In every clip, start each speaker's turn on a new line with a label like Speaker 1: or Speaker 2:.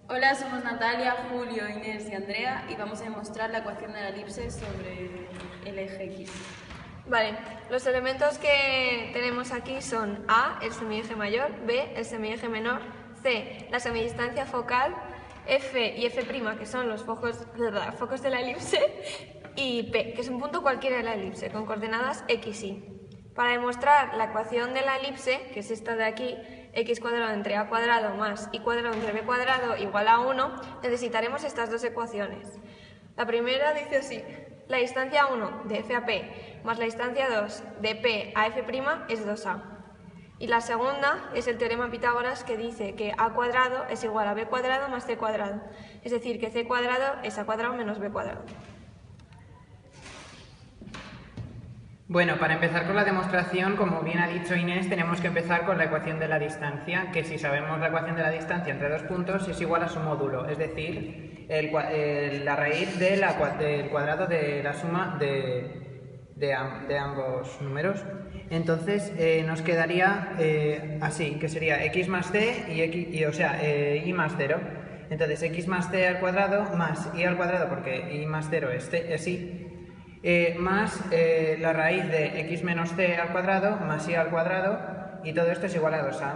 Speaker 1: Hola, somos Natalia, Julio, Inés y Andrea y vamos a demostrar la ecuación de la elipse sobre el eje X.
Speaker 2: Vale, los elementos que tenemos aquí son A, el semieje mayor, B, el semieje menor, C, la semidistancia focal, F y F', que son los focos de la elipse, y P, que es un punto cualquiera de la elipse, con coordenadas X, Y. Para demostrar la ecuación de la elipse, que es esta de aquí, x cuadrado entre a cuadrado más y cuadrado entre b cuadrado igual a 1, necesitaremos estas dos ecuaciones. La primera dice así: la distancia 1 de f a p más la distancia 2 de p a f' es 2a. Y la segunda es el teorema de Pitágoras, que dice que a cuadrado es igual a b cuadrado más c cuadrado, es decir, que c cuadrado es a cuadrado menos b cuadrado.
Speaker 3: Bueno, para empezar con la demostración, como bien ha dicho Inés, tenemos que empezar con la ecuación de la distancia, que si sabemos la ecuación de la distancia entre dos puntos es igual a su módulo, es decir, la raíz del cuadrado de la suma de ambos números. Entonces nos quedaría así, que sería x más c y más 0. Entonces x más c al cuadrado más y al cuadrado, porque y más 0 es y, más la raíz de x menos c al cuadrado más y al cuadrado, y todo esto es igual a 2a.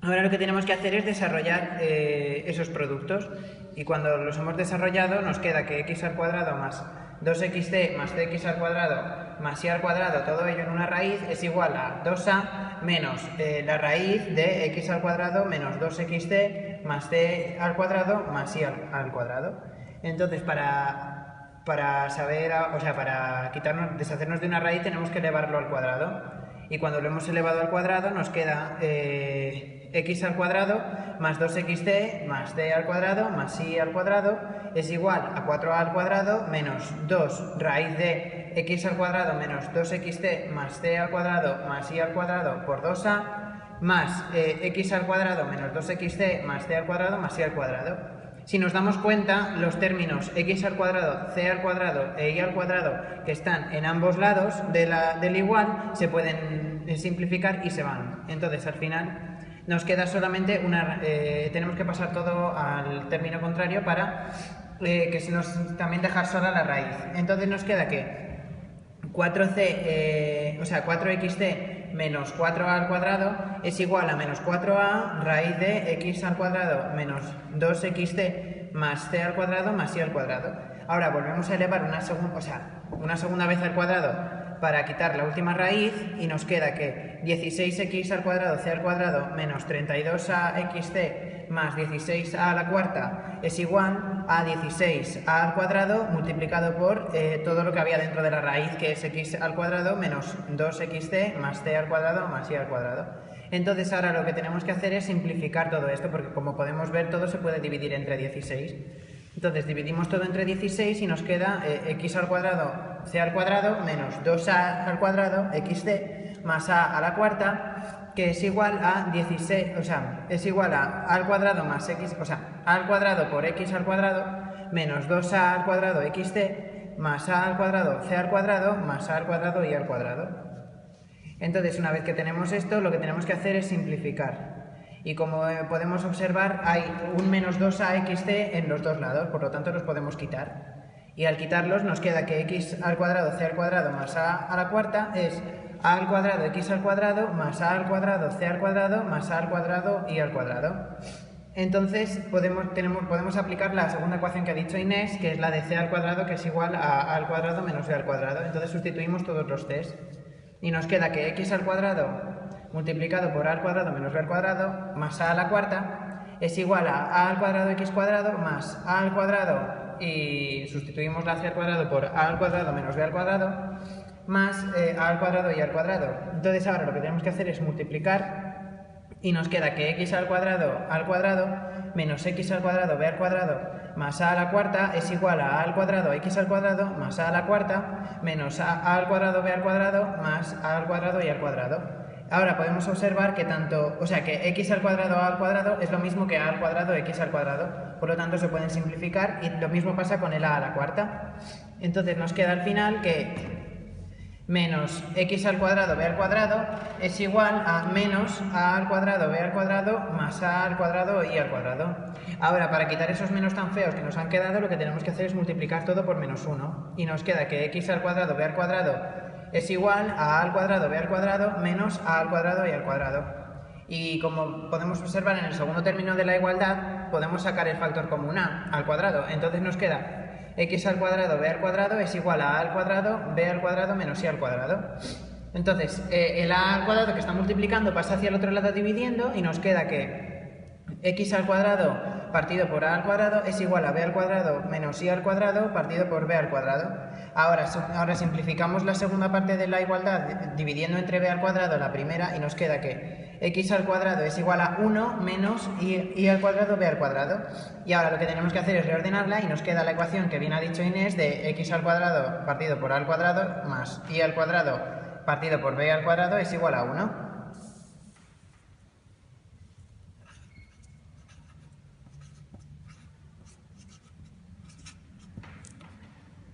Speaker 3: Ahora lo que tenemos que hacer es desarrollar esos productos, y cuando los hemos desarrollado nos queda que x al cuadrado más 2xc más cx al cuadrado más y al cuadrado, todo ello en una raíz, es igual a 2a menos la raíz de x al cuadrado menos 2xc más c al cuadrado más y al cuadrado. Entonces para deshacernos de una raíz tenemos que elevarlo al cuadrado, y cuando lo hemos elevado al cuadrado nos queda x al cuadrado más 2xc más c al cuadrado más y al cuadrado es igual a 4a al cuadrado menos 2 raíz de x al cuadrado menos 2xc más c al cuadrado más y al cuadrado por 2a más x al cuadrado menos 2xc más c al cuadrado más y al cuadrado. Si nos damos cuenta, los términos x al cuadrado, c al cuadrado e y al cuadrado que están en ambos lados del igual se pueden simplificar y se van. Entonces al final nos queda solamente tenemos que pasar todo al término contrario para que se nos también dejar sola la raíz. Entonces nos queda que 4xc menos 4a al cuadrado es igual a menos 4a raíz de x al cuadrado menos 2xc más c al cuadrado más y al cuadrado. Ahora volvemos a elevar una segunda vez al cuadrado para quitar la última raíz, y nos queda que 16x al cuadrado c al cuadrado menos 32axc más 16a a la cuarta es igual a 16a al cuadrado multiplicado por todo lo que había dentro de la raíz, que es x al cuadrado menos 2xc más c al cuadrado más y al cuadrado. Entonces ahora lo que tenemos que hacer es simplificar todo esto, porque como podemos ver todo se puede dividir entre 16. Entonces dividimos todo entre 16 y nos queda x al cuadrado c al cuadrado menos 2a al cuadrado xc más a la cuarta, que es igual a 16, es igual a al cuadrado más x, a al cuadrado por x al cuadrado menos 2a al cuadrado xc más a al cuadrado c al cuadrado más a al cuadrado y al cuadrado. Entonces, una vez que tenemos esto, lo que tenemos que hacer es simplificar. Y como podemos observar, hay un menos 2axc en los dos lados, por lo tanto los podemos quitar. Y al quitarlos nos queda que x al cuadrado c al cuadrado más a la cuarta es a al cuadrado x al cuadrado más a al cuadrado c al cuadrado más a al cuadrado y al cuadrado. Entonces podemos aplicar la segunda ecuación que ha dicho Inés, que es la de c al cuadrado, que es igual a al cuadrado menos b al cuadrado. Entonces sustituimos todos los c's y nos queda que x al cuadrado multiplicado por a al cuadrado menos b al cuadrado más a la cuarta es igual a al cuadrado x cuadrado más a al cuadrado, y sustituimos la c al cuadrado por a al cuadrado menos b al cuadrado más a al cuadrado y al cuadrado. Entonces ahora lo que tenemos que hacer es multiplicar, y nos queda que x al cuadrado menos x al cuadrado b al cuadrado más a la cuarta es igual a al cuadrado x al cuadrado más a la cuarta menos a al cuadrado b al cuadrado más a al cuadrado y al cuadrado. Ahora podemos observar que que x al cuadrado a al cuadrado es lo mismo que a al cuadrado x al cuadrado, por lo tanto se pueden simplificar, y lo mismo pasa con el a la cuarta. Entonces nos queda al final que menos x al cuadrado b al cuadrado es igual a menos a al cuadrado b al cuadrado más a al cuadrado y al cuadrado. Ahora, para quitar esos menos tan feos que nos han quedado, lo que tenemos que hacer es multiplicar todo por menos 1. Y nos queda que x al cuadrado b al cuadrado es igual a al cuadrado b al cuadrado menos a al cuadrado y al cuadrado. Y como podemos observar en el segundo término de la igualdad, podemos sacar el factor común a al cuadrado. Entonces nos queda x al cuadrado b al cuadrado es igual a al cuadrado b al cuadrado menos y al cuadrado. Entonces, el a al cuadrado que está multiplicando pasa hacia el otro lado dividiendo y nos queda que x al cuadrado partido por a al cuadrado es igual a b al cuadrado menos y al cuadrado partido por b al cuadrado. Ahora simplificamos la segunda parte de la igualdad dividiendo entre b al cuadrado la primera y nos queda que x al cuadrado es igual a 1 menos y al cuadrado b al cuadrado. Y ahora lo que tenemos que hacer es reordenarla y nos queda la ecuación que bien ha dicho Inés de x al cuadrado partido por a al cuadrado más y al cuadrado partido por b al cuadrado es igual a 1.